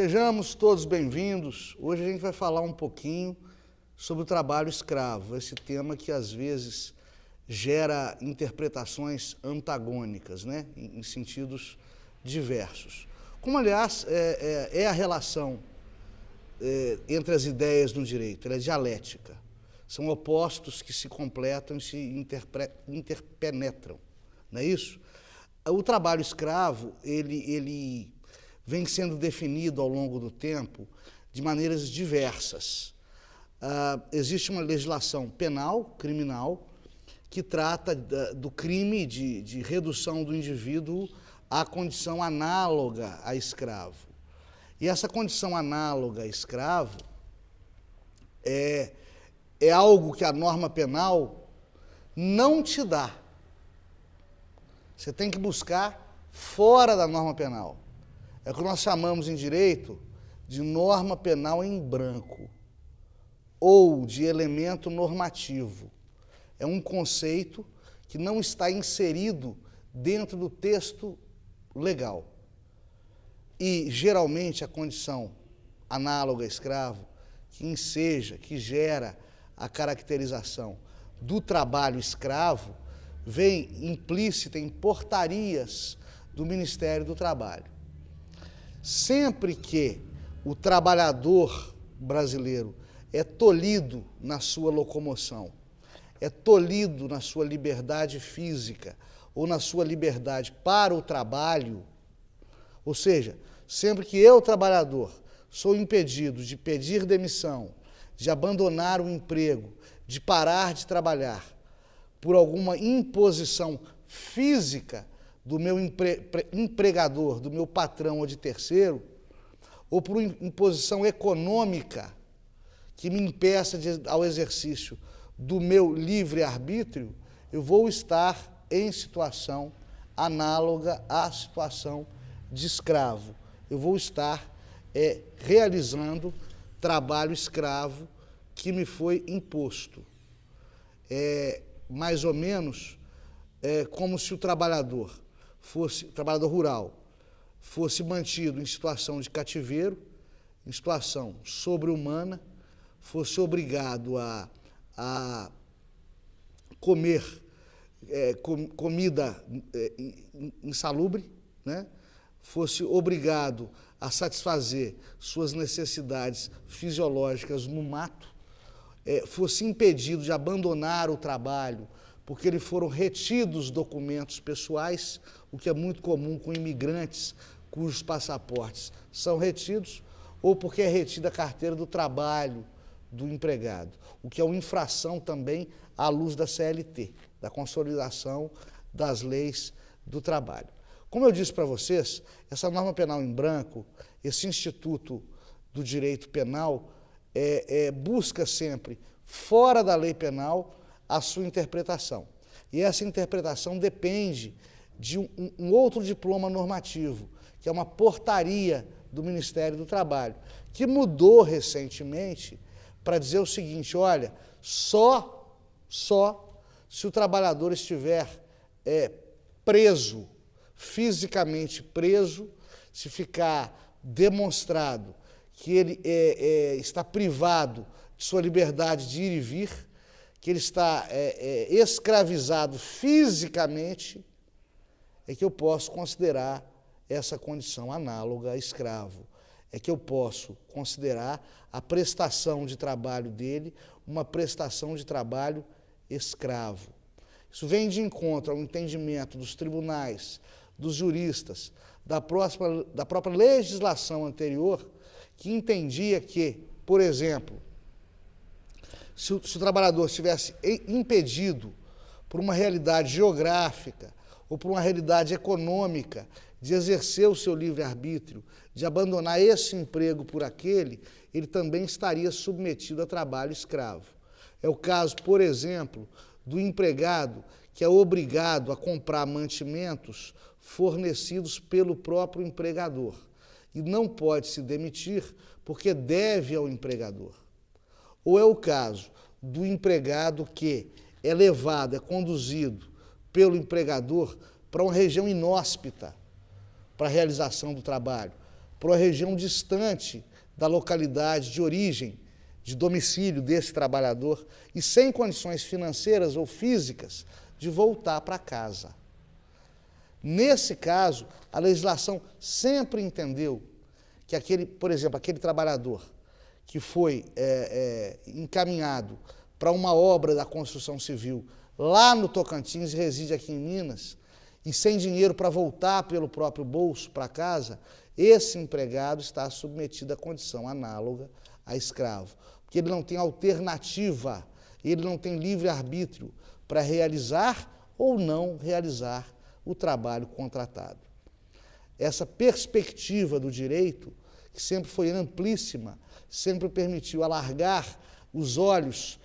Sejamos todos bem-vindos. Hoje a gente vai falar um pouquinho sobre o trabalho escravo, esse tema que às vezes gera interpretações antagônicas, né? Em sentidos diversos. Como, aliás, é a relação entre as ideias no direito, ela é dialética. São opostos que se completam e se interpenetram, não é isso? O trabalho escravo, ele vem sendo definido ao longo do tempo de maneiras diversas. Existe uma legislação penal, criminal, que trata do crime de redução do indivíduo à condição análoga a escravo. E essa condição análoga a escravo é algo que a norma penal não te dá. Você tem que buscar fora da norma penal. É o que nós chamamos em direito de norma penal em branco, ou de elemento normativo. É um conceito que não está inserido dentro do texto legal. E, geralmente, a condição análoga a escravo, que gera a caracterização do trabalho escravo, vem implícita em portarias do Ministério do Trabalho. Sempre que o trabalhador brasileiro é tolhido na sua locomoção, é tolhido na sua liberdade física ou na sua liberdade para o trabalho, ou seja, sempre que eu, trabalhador, sou impedido de pedir demissão, de abandonar o emprego, de parar de trabalhar, por alguma imposição física do meu empregador, do meu patrão ou de terceiro, ou por imposição econômica que me impeça ao exercício do meu livre-arbítrio, eu vou estar em situação análoga à situação de escravo. Eu vou estar realizando trabalho escravo que me foi imposto. Mais ou menos como se o trabalhador rural, fosse mantido em situação de cativeiro, em situação sobre-humana, fosse obrigado a comer comida insalubre, né? Fosse obrigado a satisfazer suas necessidades fisiológicas no mato, fosse impedido de abandonar o trabalho, porque lhe foram retidos documentos pessoais, o que é muito comum com imigrantes cujos passaportes são retidos, ou porque é retida a carteira do trabalho do empregado, o que é uma infração também à luz da CLT, da Consolidação das Leis do Trabalho. Como eu disse para vocês, essa norma penal em branco, esse instituto do direito penal, busca sempre, fora da lei penal, a sua interpretação. E essa interpretação depende de um outro diploma normativo, que é uma portaria do Ministério do Trabalho, que mudou recentemente para dizer o seguinte: olha, só se o trabalhador estiver preso, fisicamente preso, se ficar demonstrado que ele está privado de sua liberdade de ir e vir, que ele está escravizado fisicamente, é que eu posso considerar essa condição análoga a escravo. É que eu posso considerar a prestação de trabalho dele uma prestação de trabalho escravo. Isso vem de encontro ao entendimento dos tribunais, dos juristas, da própria legislação anterior, que entendia que, por exemplo, se o trabalhador estivesse impedido por uma realidade geográfica ou por uma realidade econômica de exercer o seu livre-arbítrio, de abandonar esse emprego por aquele, ele também estaria submetido a trabalho escravo. É o caso, por exemplo, do empregado que é obrigado a comprar mantimentos fornecidos pelo próprio empregador e não pode se demitir porque deve ao empregador. Ou é o caso do empregado que é levado, é conduzido pelo empregador para uma região inóspita para a realização do trabalho, para uma região distante da localidade de origem, de domicílio desse trabalhador e sem condições financeiras ou físicas de voltar para casa. Nesse caso, a legislação sempre entendeu que por exemplo, aquele trabalhador que foi encaminhado para uma obra da construção civil lá no Tocantins e reside aqui em Minas, e sem dinheiro para voltar pelo próprio bolso para casa, esse empregado está submetido à condição análoga a escravo, porque ele não tem alternativa, ele não tem livre-arbítrio para realizar ou não realizar o trabalho contratado. Essa perspectiva do direito, que sempre foi amplíssima, sempre permitiu alargar os olhos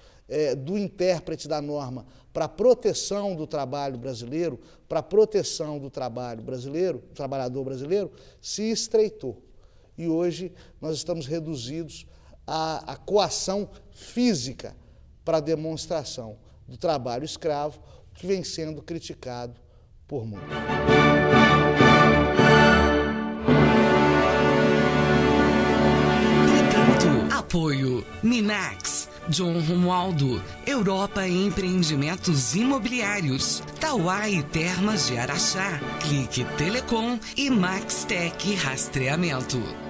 do intérprete da norma para a proteção do trabalho brasileiro, para a proteção do trabalho brasileiro, do trabalhador brasileiro, se estreitou. E hoje nós estamos reduzidos à coação física para a demonstração do trabalho escravo, que vem sendo criticado por muitos. Apoio Minax, John Romualdo, Europa Empreendimentos Imobiliários, Tauai Termas de Araxá, Clique Telecom e Maxtec Rastreamento.